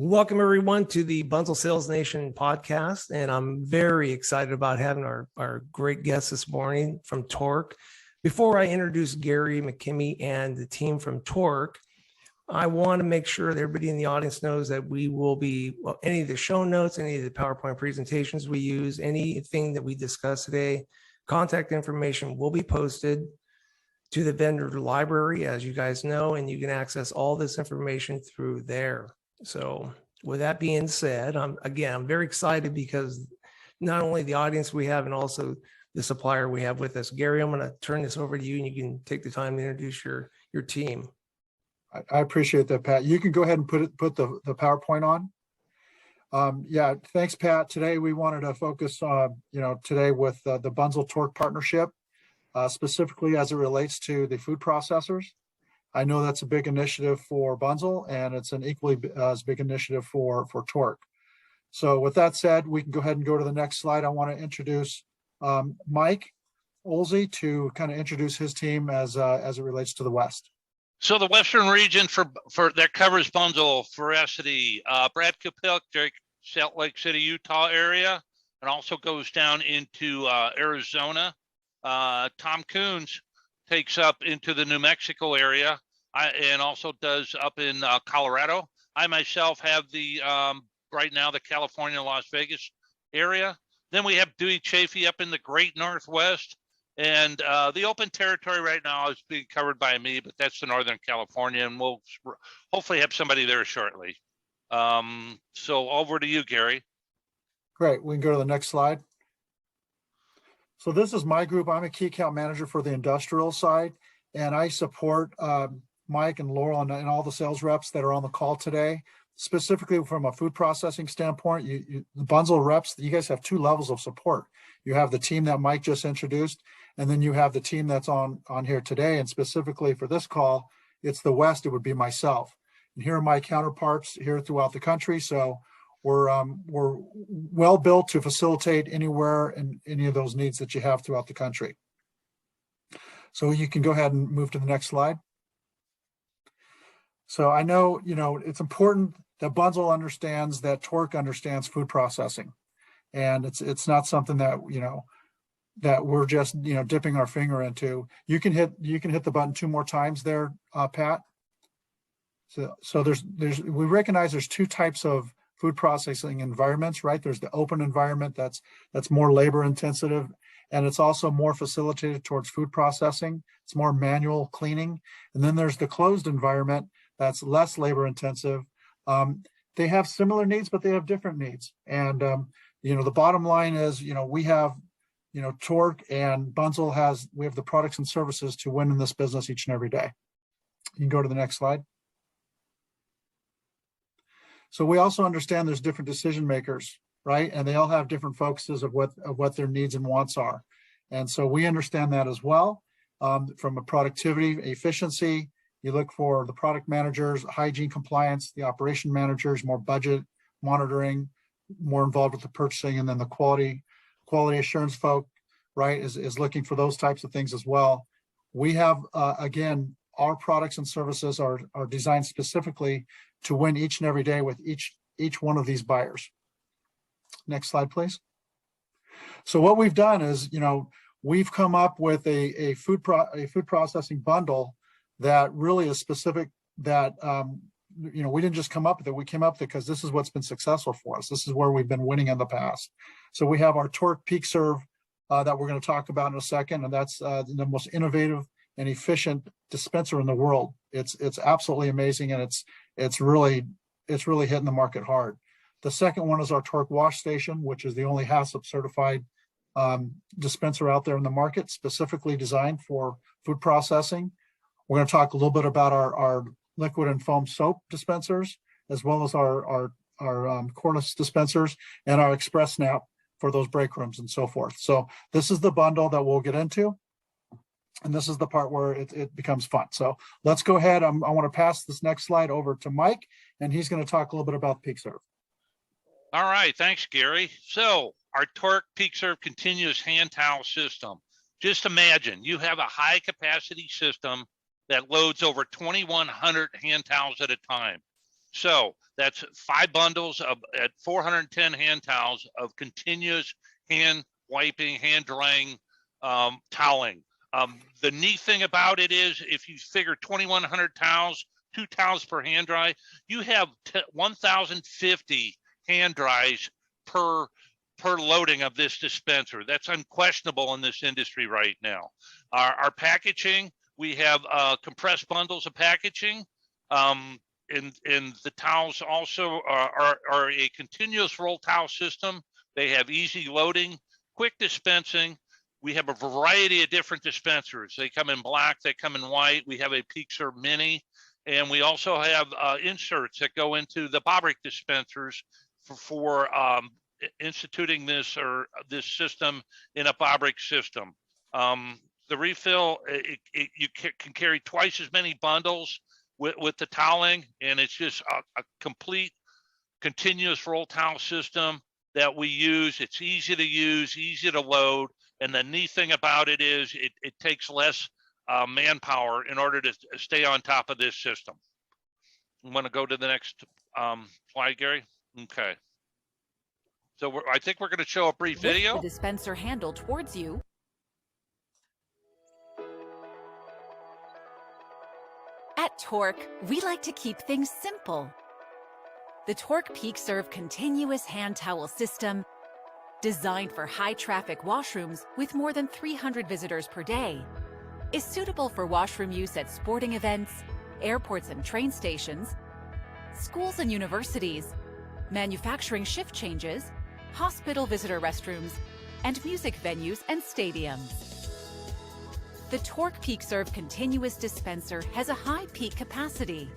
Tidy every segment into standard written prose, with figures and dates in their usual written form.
Welcome, everyone, to the Bunzel Sales Nation podcast. And I'm very excited about having our great guest this morning from TORK. Before I introduce Gary McKimmey and the team from TORK, I want to make sure that everybody in the audience knows that we will be, any of the show notes, any of the PowerPoint presentations we use, anything that we discuss today, contact information will be posted to the vendor library, as you guys know, and you can access all this information through there. So with that being said, I'm very excited because not only the audience we have and also the supplier we have with us. Gary, I'm going to turn this over to you and you can take the time to introduce your team. I appreciate that, Pat. You can go ahead and put the PowerPoint on. Yeah, thanks, Pat. Today we wanted to focus today with the Bunzel TORK partnership, specifically as it relates to the food processors. I know that's a big initiative for Bunzel, and it's an equally as big initiative for TORK. So with that said, we can go ahead and go to the next slide. I want to introduce Mike Olsey to kind of introduce his team as it relates to the West. So the Western region for that covers Bunzel for ESSITY, Brad Kupilk, Salt Lake City, Utah area, and also goes down into Arizona. Tom Coons takes up into the New Mexico area, and also does up in Colorado. I myself have the right now the California, Las Vegas area. Then we have Dewey Chafee up in the Great Northwest, and the open territory right now is being covered by me, but that's the Northern California, and we'll hopefully have somebody there shortly. So over to you, Gary. Great. We can go to the next slide. So this is my group. I'm a key account manager for the industrial side, and I support Mike and Laurel and all the sales reps that are on the call today. Specifically from a food processing standpoint, the Bunzel reps, you guys have two levels of support. You have the team that Mike just introduced, and then you have the team that's on here today. And specifically for this call, it's the West, it would be myself. And here are my counterparts here throughout the country. So we're well built to facilitate anywhere and any of those needs that you have throughout the country. So you can go ahead and move to the next slide. So I know, it's important that Bunzel understands that TORK understands food processing, and it's not something that, that we're just, dipping our finger into. You can hit the button 2 more times there, Pat. So we recognize there's 2 types of food processing environments, right? There's the open environment that's more labor intensive, and it's also more facilitated towards food processing. It's more manual cleaning. And then there's the closed environment that's less labor intensive. They have similar needs, but they have different needs. And the bottom line is, we have, TORK and Bunzel we have the products and services to win in this business each and every day. You can go to the next slide. So we also understand there's different decision makers, right? And they all have different focuses of what their needs and wants are. And so we understand that as well. From a productivity, efficiency, you look for the product managers, hygiene compliance, the operation managers, more budget monitoring, more involved with the purchasing, and then the quality assurance folk, right, is looking for those types of things as well. We have, again, our products and services are designed specifically to win each and every day with each one of these buyers. Next slide, please. So what we've done is, we've come up with a food processing bundle that really is specific, that we didn't just come up with it. We came up with it because this is what's been successful for us. This is where we've been winning in the past. So we have our TORK Peak Serve that we're going to talk about in a second, and that's the most innovative and efficient dispenser in the world. It's absolutely amazing, and it's really hitting the market hard. The second one is our TORK Wash Station, which is the only HACCP certified dispenser out there in the market, specifically designed for food processing. We're going to talk a little bit about our liquid and foam soap dispensers, as well as our cordless dispensers and our Express Snap for those break rooms and so forth. So this is the bundle that we'll get into, and this is the part where it becomes fun. So let's go ahead. I want to pass this next slide over to Mike, and he's going to talk a little bit about Peak Serve. All right, thanks, Gary. So our TORK Peak Serve continuous hand towel system. Just imagine you have a high capacity system that loads over 2,100 hand towels at a time. So that's 5 bundles of at 410 hand towels of continuous hand wiping, hand drying, toweling. The neat thing about it is if you figure 2,100 towels, 2 towels per hand dry, you have 1,050 hand dries per loading of this dispenser. That's unquestionable in this industry right now. Our packaging, we have compressed bundles of packaging. And the towels also are a continuous roll towel system. They have easy loading, quick dispensing. We have a variety of different dispensers. They come in black, they come in white. We have a PeakServe Mini, and we also have inserts that go into the Bobrick dispensers for instituting this system in a Bobrick system. The refill, you can carry twice as many bundles with the toweling, and it's just a complete continuous roll towel system that we use. It's easy to use, easy to load, and the neat thing about it is it takes less manpower in order to stay on top of this system. I'm going to go to the next slide, Gary. Okay. So I think we're going to show a brief video. Lift the dispenser handle towards you. At TORK, we like to keep things simple. The TORK PeakServe continuous hand towel system, designed for high-traffic washrooms with more than 300 visitors per day, is suitable for washroom use at sporting events, airports and train stations, schools and universities, manufacturing shift changes, hospital visitor restrooms, and music venues and stadiums. The TORK PeakServe continuous dispenser has a high peak capacity,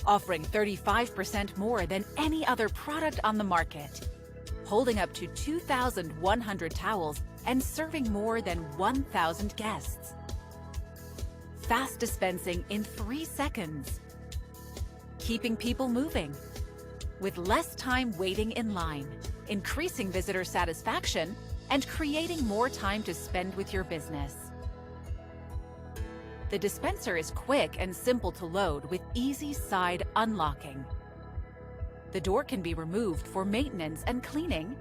offering 35% more than any other product on the market, holding up to 2,100 towels and serving more than 1,000 guests. Fast dispensing in 3 seconds, keeping people moving, with less time waiting in line, increasing visitor satisfaction, and creating more time to spend with your business. The dispenser is quick and simple to load with easy side unlocking. The door can be removed for maintenance and cleaning,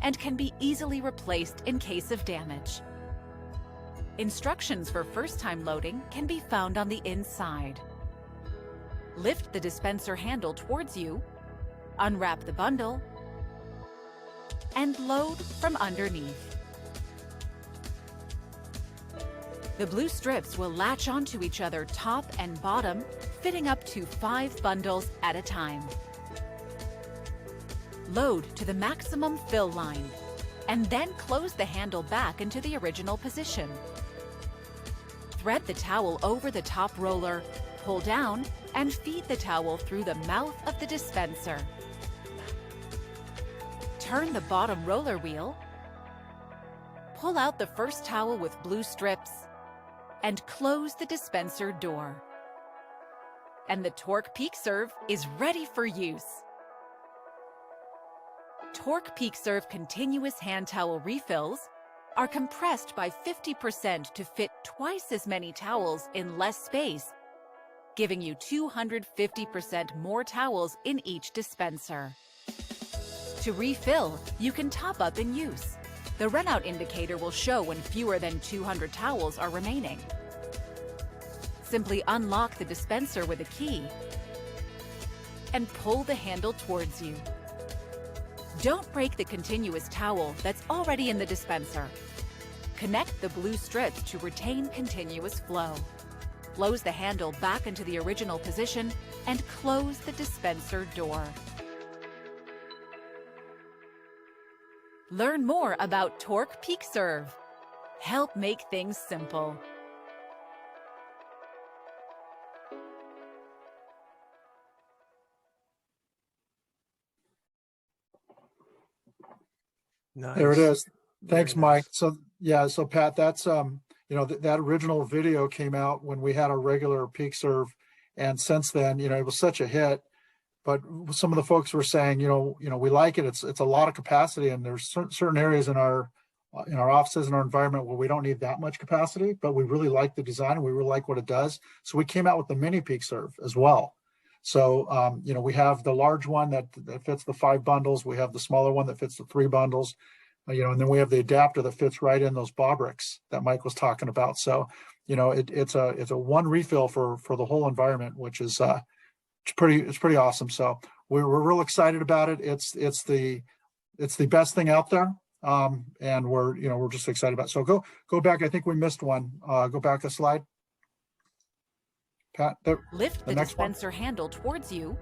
and can be easily replaced in case of damage. Instructions for first-time loading can be found on the inside. Lift the dispenser handle towards you, unwrap the bundle, and load from underneath. The blue strips will latch onto each other top and bottom, fitting up to 5 bundles at a time. Load to the maximum fill line, and then close the handle back into the original position. Thread the towel over the top roller, pull down, and feed the towel through the mouth of the dispenser. Turn the bottom roller wheel, pull out the first towel with blue strips, and close the dispenser door. And the TORK PeakServe is ready for use. TORK PeakServe continuous hand towel refills are compressed by 50% to fit twice as many towels in less space, giving you 250% more towels in each dispenser. To refill, you can top up in use. The runout indicator will show when fewer than 200 towels are remaining. Simply unlock the dispenser with a key and pull the handle towards you. Don't break the continuous towel that's already in the dispenser. Connect the blue strips to retain continuous flow. Close the handle back into the original position and close the dispenser door. Learn more about TORK PeakServe. Help make things simple. Nice. There it is. Thanks, Very Mike. nice. So yeah, so Pat, that's that original video came out when we had a regular PeakServe, and since then, it was such a hit. But some of the folks were saying, we like it. It's a lot of capacity, and there's certain areas in our offices and our environment where we don't need that much capacity, but we really like the design and we really like what it does. So we came out with the mini PeakServe as well. So, we have the large one that fits the 5 bundles. We have the smaller one that fits the 3 bundles, and then we have the adapter that fits right in those Bobricks that Mike was talking about. So, it's a one refill for the whole environment, which is it's pretty awesome. So we're real excited about it. It's the best thing out there. And we're just excited about it. So go back. I think we missed one. Go back a slide. Pat, Lift the dispenser handle towards you.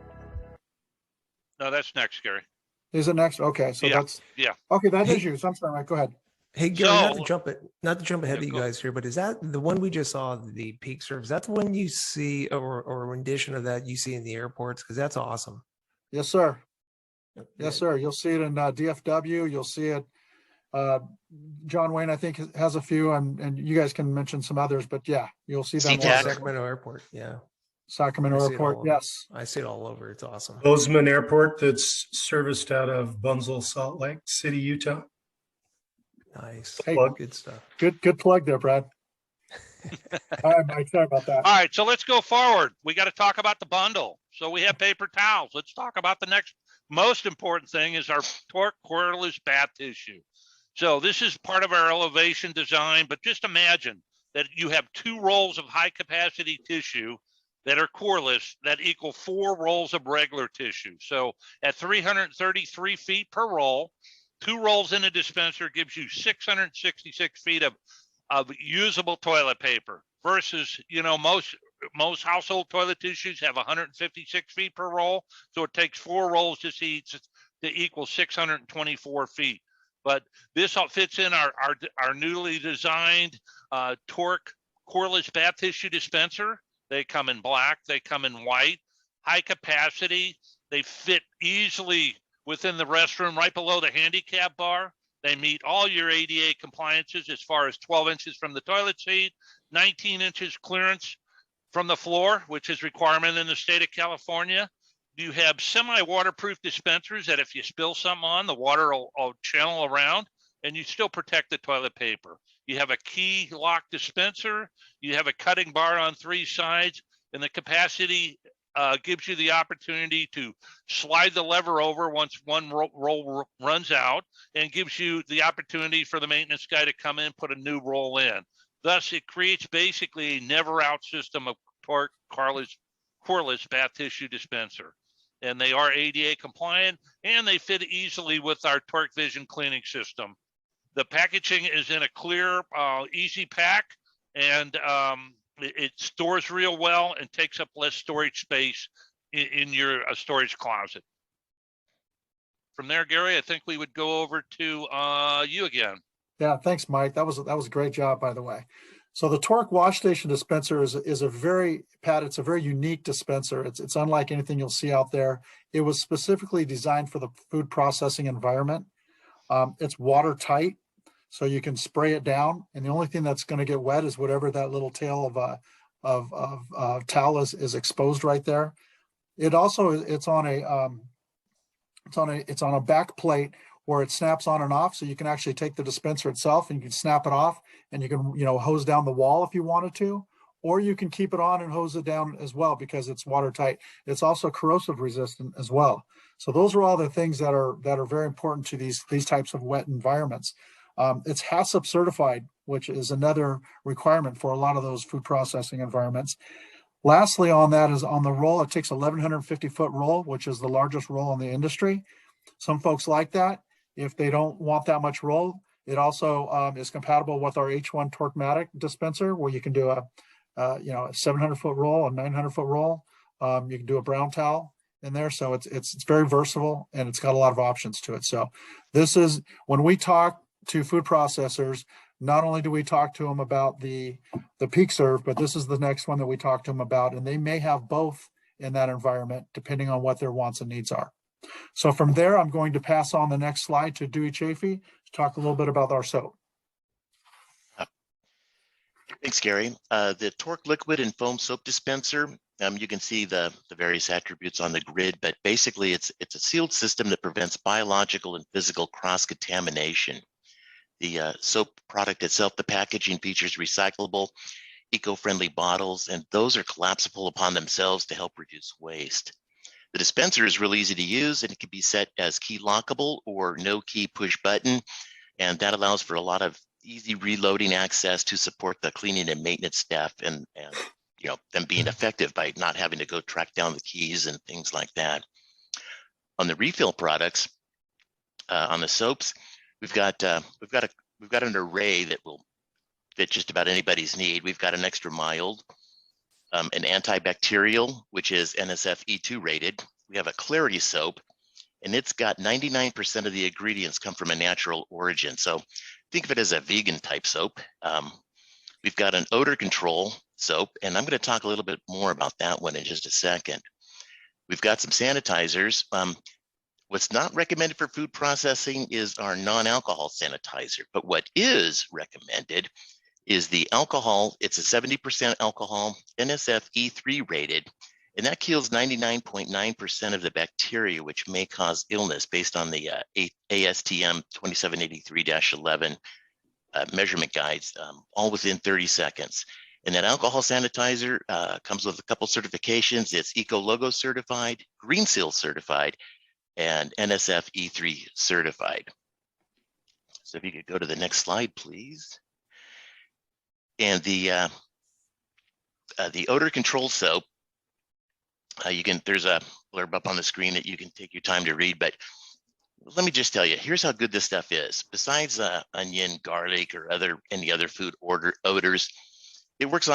No, that's next, Gary. Is it next? Okay, so Yeah. Okay, that is you. So I'm sorry, Mike. Go ahead. Hey, Gary, So- not to jump ahead of Yeah, you go. guys here, but is that the one we just saw, the peak serve? Is that the one you see, or a rendition of that you see in the airports? Because that's awesome. Yes, sir. Yeah. Yes, sir. You'll see it in DFW. You'll see it. John Wayne, I think, has a few, and you guys can mention some others, but yeah, you'll see them. SeaTac. Sacramento Airport. Yeah, Sacramento I see it Airport. all over. Yes. I see it all over. It's awesome. Bozeman Airport that's serviced out of Bunzel, Salt Lake City, Utah. Nice. Hey, Good stuff. Good plug there, Brad. All right, Mike. Sorry about that. All right, so let's go forward. We got to talk about the bundle. So we have paper towels. Let's talk about the next most important thing is our TORK cordless bath tissue. So this is part of our elevation design, but just imagine that you have 2 rolls of high capacity tissue that are coreless that equal 4 rolls of regular tissue. So at 333 feet per roll, 2 rolls in a dispenser gives you 666 feet of usable toilet paper versus, most household toilet tissues have 156 feet per roll. So it takes 4 rolls to equal 624 feet. But this all fits in our newly designed TORK coreless bath tissue dispenser. They come in black, they come in white, high capacity. They fit easily within the restroom right below the handicap bar. They meet all your ADA compliances as far as 12 inches from the toilet seat, 19 inches clearance from the floor, which is requirement in the state of California. You have semi-waterproof dispensers that if you spill something on, the water will channel around and you still protect the toilet paper. You have a key lock dispenser. You have a cutting bar on 3 sides, and the capacity gives you the opportunity to slide the lever over once one roll runs out, and gives you the opportunity for the maintenance guy to come in, put a new roll in. Thus, it creates basically a never out system of TORK coreless bath tissue dispenser. And they are ADA compliant, and they fit easily with our TORK Vision cleaning system. The packaging is in a clear, easy pack, and it stores real well and takes up less storage space in your storage closet. From there, Gary, I think we would go over to you again. Yeah, thanks, Mike. That was a great job, by the way. So the TORK wash station dispenser is a very, Pat, it's a very unique dispenser. It's unlike anything you'll see out there. It was specifically designed for the food processing environment. It's watertight, so you can spray it down, and the only thing that's going to get wet is whatever that little tail of towel is exposed right there. It also it's on a back plate where it snaps on and off, so you can actually take the dispenser itself and you can snap it off, and you can hose down the wall if you wanted to, or you can keep it on and hose it down as well because it's watertight. It's also corrosive resistant as well. So those are all the things that are very important to these types of wet environments. It's HACCP certified, which is another requirement for a lot of those food processing environments. Lastly, on that is on the roll, it takes 1,150 foot roll, which is the largest roll in the industry. Some folks like that. If they don't want that much roll, it also is compatible with our H1 Torkmatic dispenser, where you can do a 700 foot roll, a 900 foot roll. You can do a brown towel in there, so it's very versatile and it's got a lot of options to it. So this is when we talk to food processors. Not only do we talk to them about the peak serve, but this is the next one that we talk to them about, and they may have both in that environment depending on what their wants and needs are. So from there, I'm going to pass on the next slide to Dewey Chafee to talk a little bit about our soap. Thanks, Gary. The TORK liquid and foam soap dispenser, you can see the various attributes on the grid, but basically it's a sealed system that prevents biological and physical cross-contamination. The soap product itself, the packaging features recyclable eco-friendly bottles, and those are collapsible upon themselves to help reduce waste. The dispenser is really easy to use, and it can be set as key lockable or no key push button, and that allows for a lot of easy reloading access to support the cleaning and maintenance staff, and them being effective by not having to go track down the keys and things like that. On the refill products, on the soaps, we've got an array that will fit just about anybody's need. We've got an extra mild, an antibacterial, which is NSF E2 rated. We have a clarity soap, and it's got 99% of the ingredients come from a natural origin. So think of it as a vegan type soap. We've got an odor control soap, and I'm going to talk a little bit more about that one in just a second. We've got some sanitizers. What's not recommended for food processing is our non-alcohol sanitizer, but what is recommended is the alcohol. It's a 70% alcohol, NSF E3 rated, and that kills 99.9% of the bacteria which may cause illness based on the ASTM 2783-11 measurement guides, all within 30 seconds. And that alcohol sanitizer comes with a couple certifications. It's Eco Logo certified, Green Seal certified, and NSF E3 certified. So if you could go to the next slide, please. And the odor control soap, there's a blurb up on the screen that you can take your time to read, but let me just tell you, here's how good this stuff is. Besides onion, garlic, or any other food odors, it works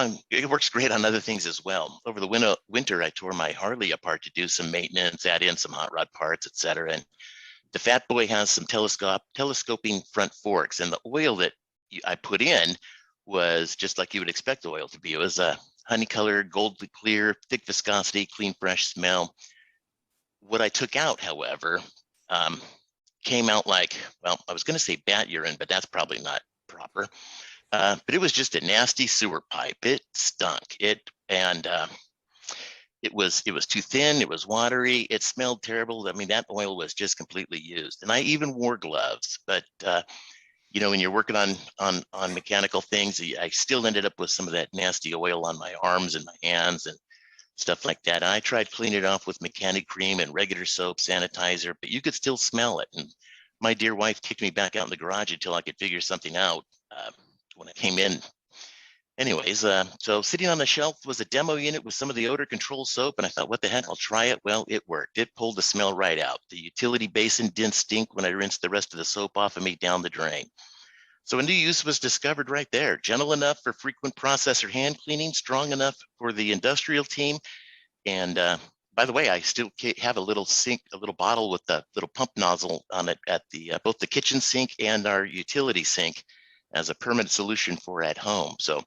great on other things as well. Over the winter, I tore my Harley apart to do some maintenance, add in some hot rod parts, etc. And the Fat Boy has some telescoping front forks, and the oil that I put in was just like you would expect oil to be. It was a honey colored, gold clear, thick viscosity, clean, fresh smell. What I took out, however, came out like, well, I was going to say bat urine, but that's probably not proper. But it was just a nasty sewer pipe. It stunk. It was too thin. It was watery. It smelled terrible. I mean, that oil was just completely used. And I even wore gloves. But when you're working on mechanical things, I still ended up with some of that nasty oil on my arms and my hands and stuff like that. And I tried cleaning it off with mechanic cream and regular soap, sanitizer, but you could still smell it. And my dear wife kicked me back out in the garage until I could figure something out when I came in. Anyways, so sitting on the shelf was a demo unit with some of the odor control soap, and I thought, what the heck, I'll try it. Well, it worked. It pulled the smell right out. The utility basin didn't stink when I rinsed the rest of the soap off of me down the drain. So a new use was discovered right there. Gentle enough for frequent processor hand cleaning, strong enough for the industrial team. And by the way, I still have a little sink, a little bottle with a little pump nozzle on it at both the kitchen sink and our utility sink as a permanent solution for at home. So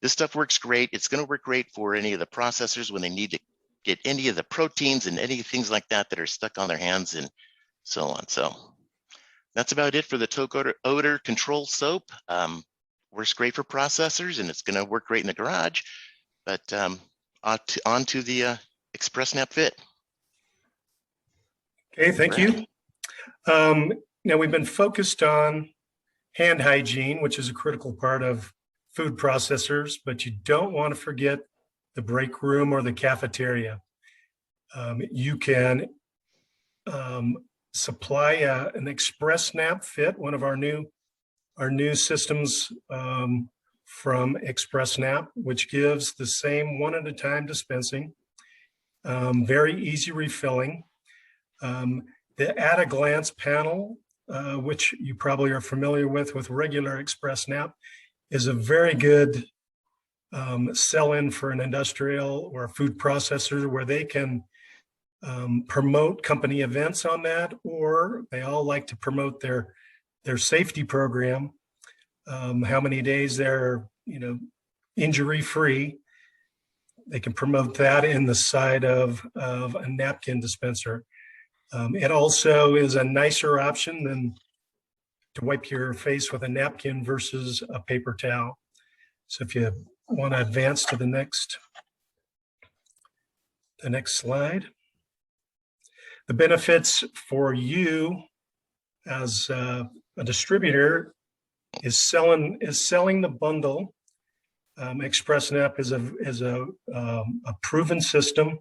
this stuff works great. It's going to work great for any of the processors when they need to get any of the proteins and any things like that that are stuck on their hands and so on. So that's about it for the TORK odor control soap. Works great for processors, and it's going to work great in the garage. But on to the Express Snap Fit. Okay, thank you. Now we've been focused on hand hygiene, which is a critical part of food processors, but you don't want to forget the break room or the cafeteria. You can supply an Express Snap Fit, one of our new systems from Express Snap, which gives the same one at a time dispensing, very easy refilling. The at a glance panel, which you probably are familiar with regular Express Snap, is a very good sell-in for an industrial or a food processor where they can promote company events on that, or they all like to promote their safety program, how many days they're injury-free. They can promote that in the side of a napkin dispenser. It also is a nicer option than to wipe your face with a napkin versus a paper towel. So if you want to advance to the next slide. The benefits for you as a distributor is selling the bundle ExpressNap is a proven system.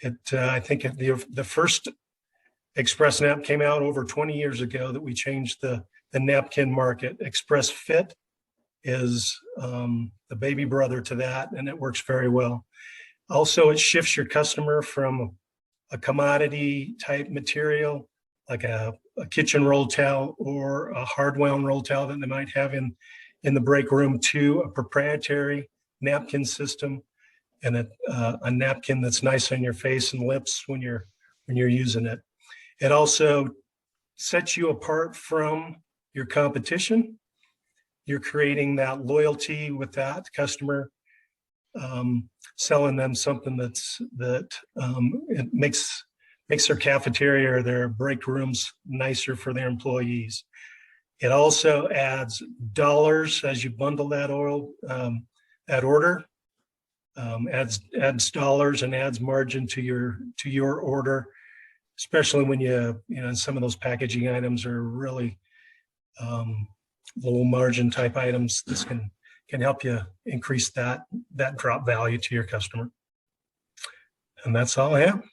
I think the first ExpressNap came out over 20 years ago that we changed the napkin market. Express Fit is the baby brother to that, and it works very well. Also, it shifts your customer from a commodity type material like a kitchen roll towel or a hard wound roll towel that they might have in the break room to a proprietary napkin system and a napkin that's nice on your face and lips when you're using it. It also sets you apart from your competition. You're creating that loyalty with that customer, selling them something that it makes their cafeteria or their break rooms nicer for their employees. It also adds dollars as you bundle that order. Adds dollars and adds margin to your order, especially when you know some of those packaging items are really low margin type items. This can help you increase that drop value to your customer. And that's all I have.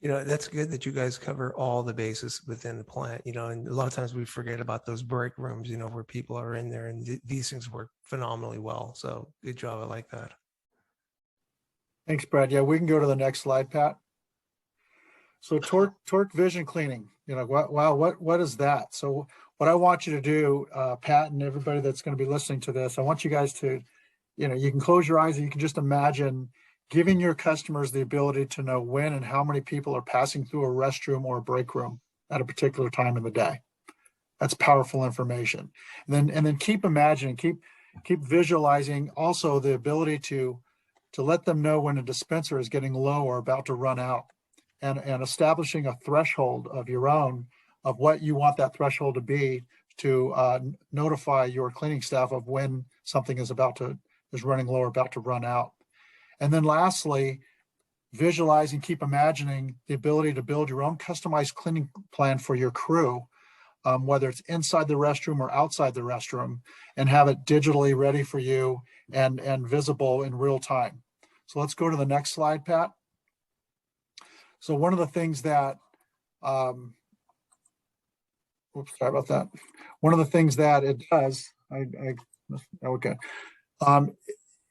You know, that's good that you guys cover all the bases within the plant, you know, and a lot of times we forget about those break rooms, you know, where people are in there, and these things work phenomenally well. So good job. I like that. Thanks, Brad. Yeah, we can go to the next slide, Pat. So TORK vision cleaning, you know, wow, what is that? So what I want you to do, Pat, and everybody that's going to be listening to this, I want you guys to, you know, you can close your eyes and you can just imagine giving your customers the ability to know when and how many people are passing through a restroom or a break room at a particular time in the day. That's powerful information. And then keep imagining, keep visualizing also the ability to let them know when a dispenser is getting low or about to run out, and establishing a threshold of your own of what you want that threshold to be to notify your cleaning staff of when something is running low or about to run out. And then lastly, visualize and keep imagining the ability to build your own customized cleaning plan for your crew, whether it's inside the restroom or outside the restroom, and have it digitally ready for you and visible in real time. So let's go to the next slide, Pat. So one of the things that, oops, sorry about that. One of the things that it does, okay.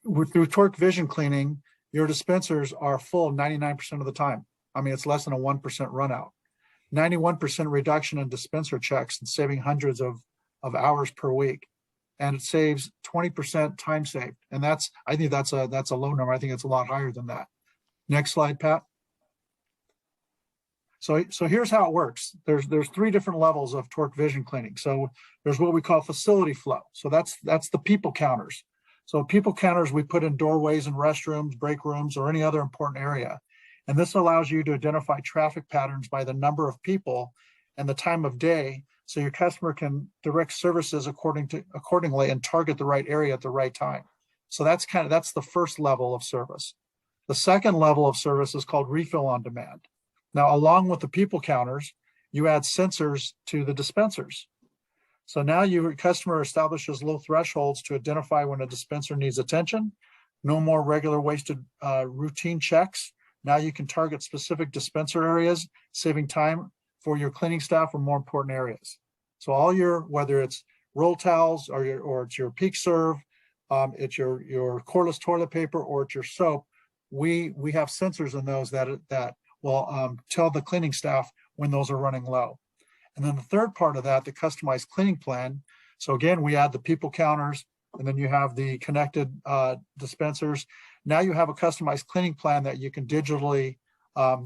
Through TORK vision cleaning, your dispensers are full 99% of the time. I mean, it's less than a 1% run out. 91% reduction in dispenser checks and saving hundreds of hours per week. And it saves 20% time saved. And I think that's a low number. I think it's a lot higher than that. Next slide, Pat. So here's how it works. There's 3 different levels of TORK vision cleaning. So there's what we call facility flow. So that's the people counters. So people counters we put in doorways and restrooms, break rooms, or any other important area. And this allows you to identify traffic patterns by the number of people and the time of day, so your customer can direct services accordingly and target the right area at the right time. So that's the first level of service. The second level of service is called refill on demand. Now, along with the people counters, you add sensors to the dispensers. So now your customer establishes low thresholds to identify when a dispenser needs attention. No more regular wasted routine checks. Now you can target specific dispenser areas, saving time for your cleaning staff or more important areas. So all whether it's roll towels or it's your peak serve, it's your cordless toilet paper, or it's your soap, we have sensors in those that will tell the cleaning staff when those are running low. And then the third part of that, the customized cleaning plan. So again, we add the people counters, and then you have the connected dispensers. Now you have a customized cleaning plan that you can digitally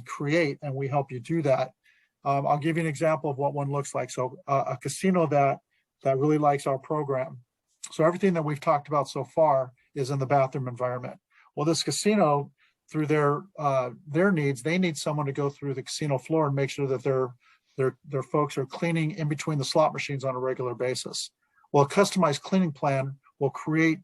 create, and we help you do that. I'll give you an example of what one looks like. So a casino that really likes our program. So everything that we've talked about so far is in the bathroom environment. Well, this casino, through their needs, they need someone to go through the casino floor and make sure that their folks are cleaning in between the slot machines on a regular basis. Well, a customized cleaning plan will create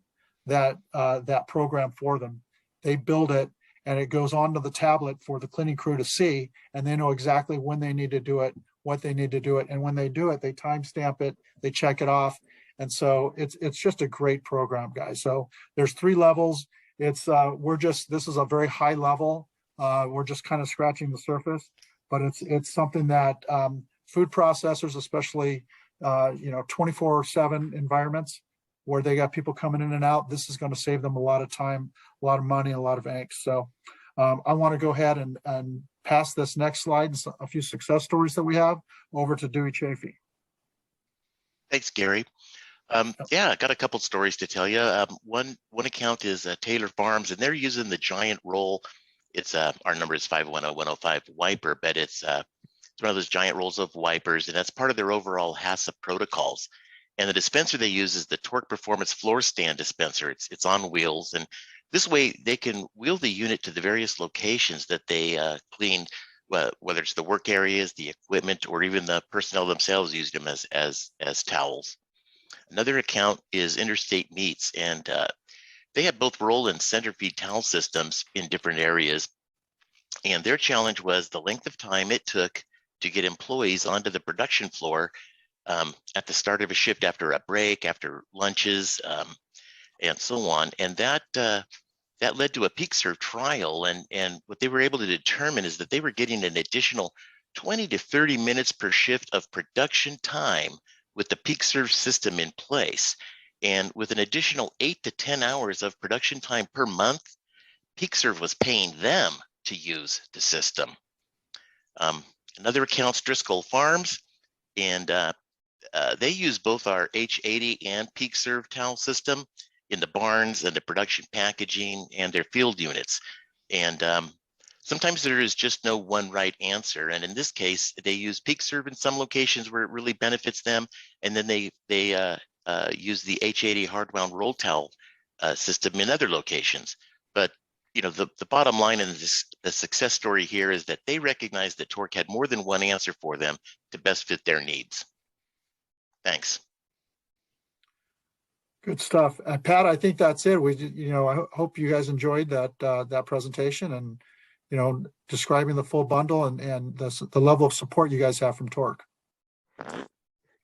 that program for them. They build it, and it goes onto the tablet for the cleaning crew to see, and they know exactly when they need to do it, what they need to do it, and when they do it, they timestamp it, they check it off, And so it's just a great program, guys. So there's 3 levels. It's this is a very high level. We're just kind of scratching the surface, but it's something that food processors, especially 24/7 environments where they got people coming in and out, this is going to save them a lot of time, a lot of money, a lot of angst. So I want to go ahead and pass this next slide, a few success stories that we have, over to Dewey Chafee. Thanks, Gary. Yeah, I got a couple stories to tell you. One account is Taylor Farms, and they're using the giant roll. It's our number is 510105 wiper, but it's one of those giant rolls of wipers, and that's part of their overall HACCP protocols. And the dispenser they use is the TORK Performance Floor Stand dispenser. It's on wheels, and this way they can wheel the unit to the various locations that they clean, whether it's the work areas, the equipment, or even the personnel themselves use them as towels. Another account is Interstate Meats, and they have both roll and center feed towel systems in different areas. And their challenge was the length of time it took to get employees onto the production floor at the start of a shift, after a break, after lunches, and so on. And that led to a peak serve trial. And what they were able to determine is that they were getting an additional 20 to 30 minutes per shift of production time with the peak serve system in place. And with an additional 8 to 10 hours of production time per month, peak serve was paying them to use the system. Another account's Driscoll Farms, and they use both our H80 and peak serve towel system in the barns and the production packaging and their field units. And sometimes there is just no one right answer. And in this case, they use peak serve in some locations where it really benefits them. And then they use the H80 hard wound roll towel system in other locations. But the bottom line in the success story here is that they recognize that TORK had more than one answer for them to best fit their needs. Thanks. Good stuff. Pat, I think that's it. I hope you guys enjoyed that presentation and, describing the full bundle and the level of support you guys have from TORK.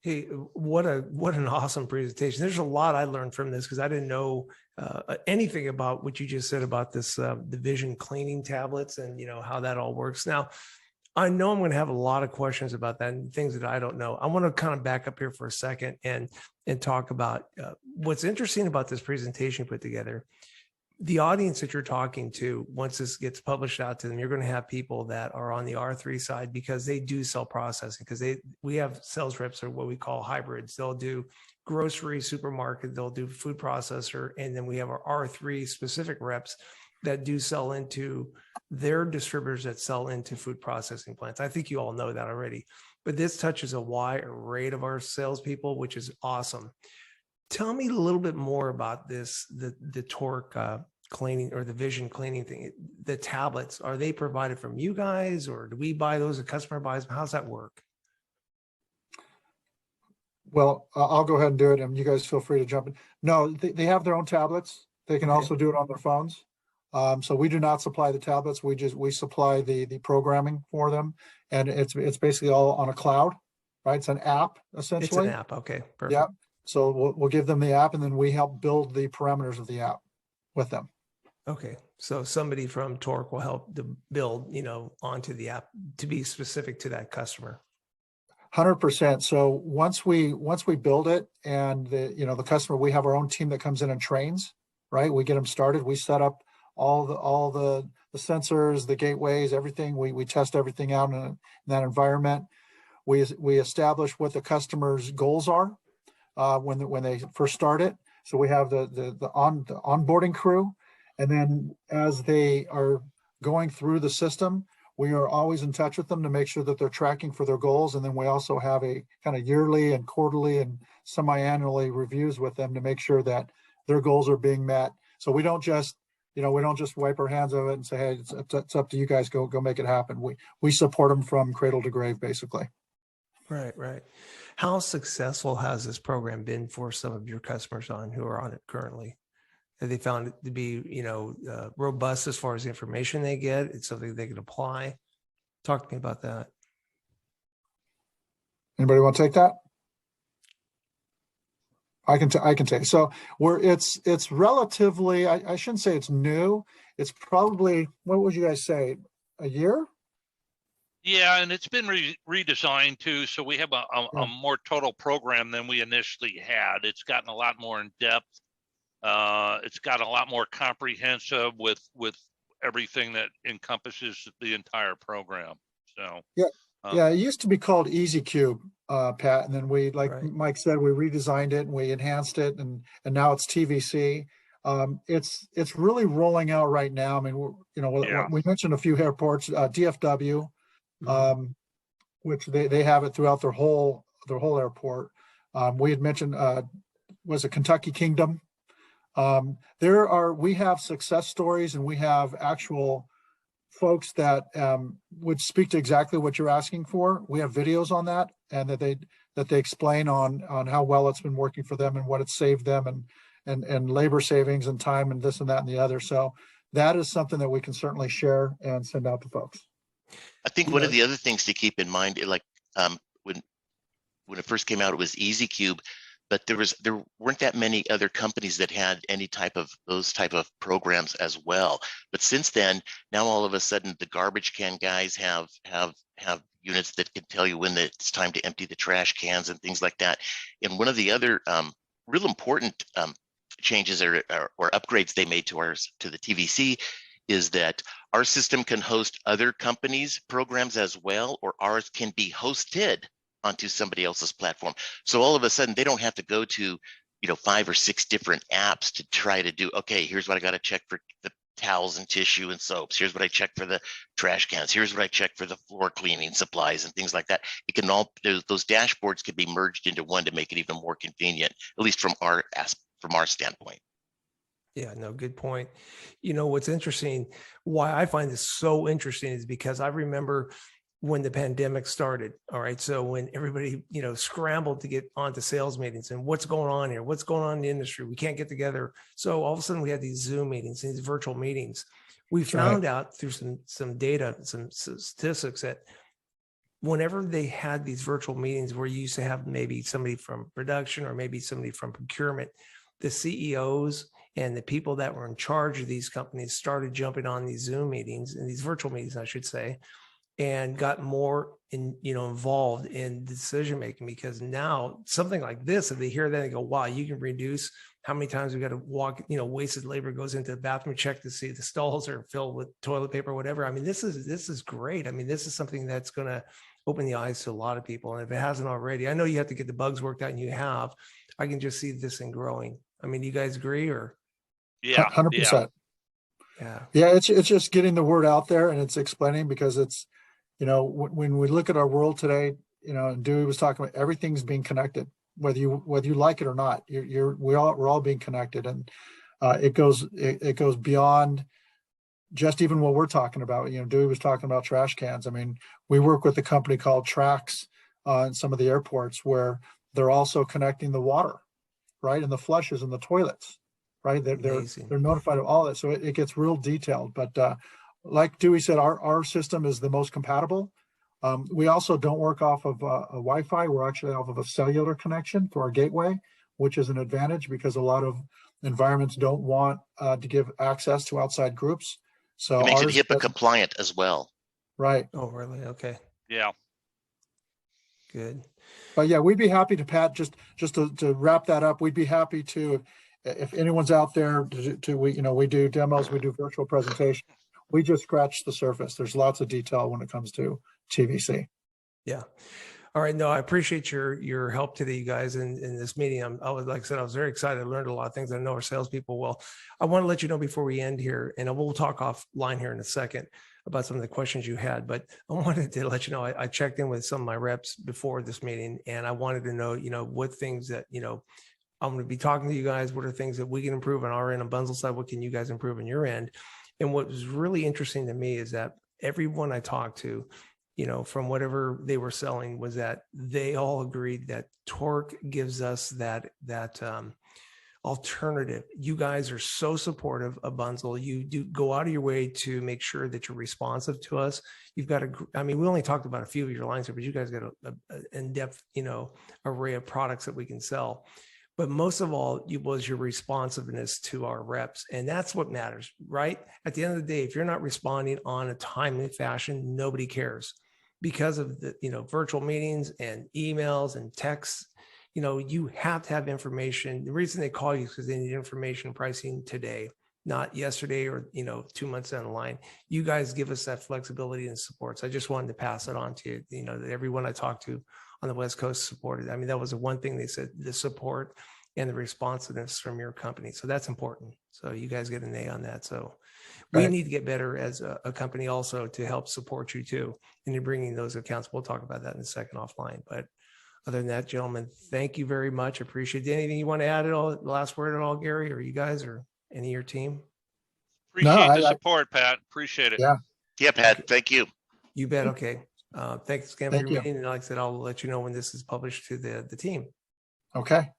Hey, what an awesome presentation. There's a lot I learned from this because I didn't know anything about what you just said about this, the vision cleaning tablets and, how that all works. Now, I know I'm going to have a lot of questions about that and things that I don't know. I want to kind of back up here for a second and talk about what's interesting about this presentation put together. The audience that you're talking to, once this gets published out to them, you're going to have people that are on the R3 side because they do sell processing, because we have sales reps or what we call hybrids. They'll do grocery, supermarket, they'll do food processor, and then we have our R3 specific reps that do sell into their distributors that sell into food processing plants. I think you all know that already, but this touches a wide array of our salespeople, which is awesome. Tell me a little bit more about this, the TORK cleaning or the vision cleaning thing. The tablets, are they provided from you guys or do we buy those? The customer buys them? How's that work? Well, I'll go ahead and do it and you guys feel free to jump in. No, they have their own tablets. They can also do it on their phones. So we do not supply the tablets. We supply the programming for them, and it's basically all on a cloud, right? It's an app essentially. It's an app. Okay, perfect. Yeah. So we'll give them the app, and then we help build the parameters of the app with them. Okay. So somebody from TORK will help to build, onto the app to be specific to that customer. 100%. So once we build it, and the customer, we have our own team that comes in and trains, right? We get them started. We set up all the sensors, the gateways, everything. We test everything out in that environment. We establish what the customer's goals are when they first start it. So we have the onboarding crew, and then as they are going through the system, we are always in touch with them to make sure that they're tracking for their goals. And then we also have a kind of yearly and quarterly and semi-annually reviews with them to make sure that their goals are being met. So we don't just wipe our hands of it and say, hey, it's up to you guys, go make it happen. We support them from cradle to grave, basically. Right. How successful has this program been for some of your customers who are on it currently? Have they found it to be, robust as far as the information they get? It's something they can apply. Talk to me about that. Anybody want to take that? I can tell you. So it's relatively, I shouldn't say it's new. It's probably, what would you guys say, a year? Yeah, and it's been redesigned too, so we have a Yeah. more total program than we initially had. It's gotten a lot more in depth. It's got a lot more comprehensive with everything that encompasses the entire program. So Yeah. um, Yeah, it used to be called EasyCube, Pat, and then we, like Right. Mike said, we redesigned it and we enhanced it, and now it's TVC. It's really rolling out right now. I mean, Yeah. we mentioned a few airports, DFW, Mhm. which they have it throughout their whole airport. We had mentioned, was it Kentucky Kingdom? We have success stories, and we have actual folks that would speak to exactly what you're asking for. We have videos on that, and that they explain on how well it's been working for them and what it's saved them, and labor savings and time and this and that and the other. So that is something that we can certainly share and send out to folks. I think You one know- of the other things to keep in mind, like when it first came out, it was EasyCube, but there weren't that many other companies that had any type of those type of programs as well. But since then, now all of a sudden the garbage can guys have units that can tell you when it's time to empty the trash cans and things like that. And one of the other real important changes or upgrades they made to the TVC is that our system can host other companies' programs as well, or ours can be hosted onto somebody else's platform. So all of a sudden they don't have to go to 5 or 6 different apps to try to do, okay, here's what I got to check for the towels and tissue and soaps, here's what I check for the trash cans, here's what I check for the floor cleaning supplies and things like that. It can all, those dashboards can be merged into one to make it even more convenient, at least from our standpoint. Yeah, no, good point. What's interesting, why I find this so interesting is because I remember when the pandemic started. All right. So when everybody, scrambled to get onto sales meetings and what's going on here, what's going on in the industry, we can't get together. So all of a sudden we had these Zoom meetings, these virtual meetings. We found out through some data, some statistics that whenever they had these virtual meetings where you used to have maybe somebody from production or maybe somebody from procurement, the CEOs and the people that were in charge of these companies started jumping on these Zoom meetings and these virtual meetings, I should say, and got more involved in decision making, because now something like this, if they hear that, they go, wow, you can reduce how many times we got to walk, wasted labor goes into the bathroom check to see the stalls are filled with toilet paper or whatever. I mean, this is great. I mean, this is something that's going to open the eyes to a lot of people. And if it hasn't already, I know you have to get the bugs worked out, and you have. I can just see this thing growing. I mean, do you guys agree? Or yeah, 100%. Yeah, it's just getting the word out there, and it's explaining, because it's, when we look at our world today, and Dewey was talking about, everything's being connected, whether you like it or not. We're all being connected, and it goes beyond just even what we're talking about. Dewey was talking about trash cans. I mean, we work with a company called Trax in some of the airports, where they're also connecting the water, right, and the flushes and the toilets, right. They're notified of all that, so it gets real detailed. But like Dewey said, our system is the most compatible. We also don't work off of a Wi-Fi. We're actually off of a cellular connection to our gateway, which is an advantage, because a lot of environments don't want to give access to outside groups. So it makes it HIPAA compliant as well. Right. Oh, really? Okay. Yeah. Good. But yeah, we'd be happy to, Pat, just to wrap that up. We'd be happy to, if anyone's out there we do demos, we do virtual presentations. We just scratch the surface. There's lots of detail when it comes to TVC. Yeah. All right. No, I appreciate your help today, you guys, in this meeting. Like I said, I was very excited. I learned a lot of things. I know our salespeople will. I want to let you know before we end here, and we'll talk offline here in a second about some of the questions you had, but I wanted to let you know, I checked in with some of my reps before this meeting, and I wanted to know, what things that, I'm going to be talking to you guys. What are things that we can improve on our end on Bunzl side? What can you guys improve on your end? And what was really interesting to me is that everyone I talked to, from whatever they were selling, was that they all agreed that TORK gives us that alternative. You guys are so supportive of Bunzl. You do go out of your way to make sure that you're responsive to us. You've got we only talked about a few of your lines here, but you guys got an in-depth, array of products that we can sell. but most of all, it was your responsiveness to our reps. And that's what matters, right? At the end of the day, if you're not responding on a timely fashion, nobody cares because of the, virtual meetings and emails and texts. You have to have information. The reason they call you is because they need information pricing today, not yesterday or, 2 months down the line. You guys give us that flexibility and support. So I just wanted to pass it on to you, that everyone I talked to on the West Coast supported. I mean, that was the one thing they said, the support and the responsiveness from your company. So that's important. So you guys get an A on that. So we need to get better as a company also to help support you too. And you're bringing those accounts. We'll talk about that in a second offline. But other than that, gentlemen, thank you very much. Appreciate it. Anything you want to add at all? Last word at all, Gary, or you guys, or any of your team? Appreciate the support, Pat. Appreciate it. Yeah. Yeah, Pat, thank you. You bet. Okay. Thanks again for Thank your you. meeting. And like I said, I'll let you know when this is published to the team. Okay.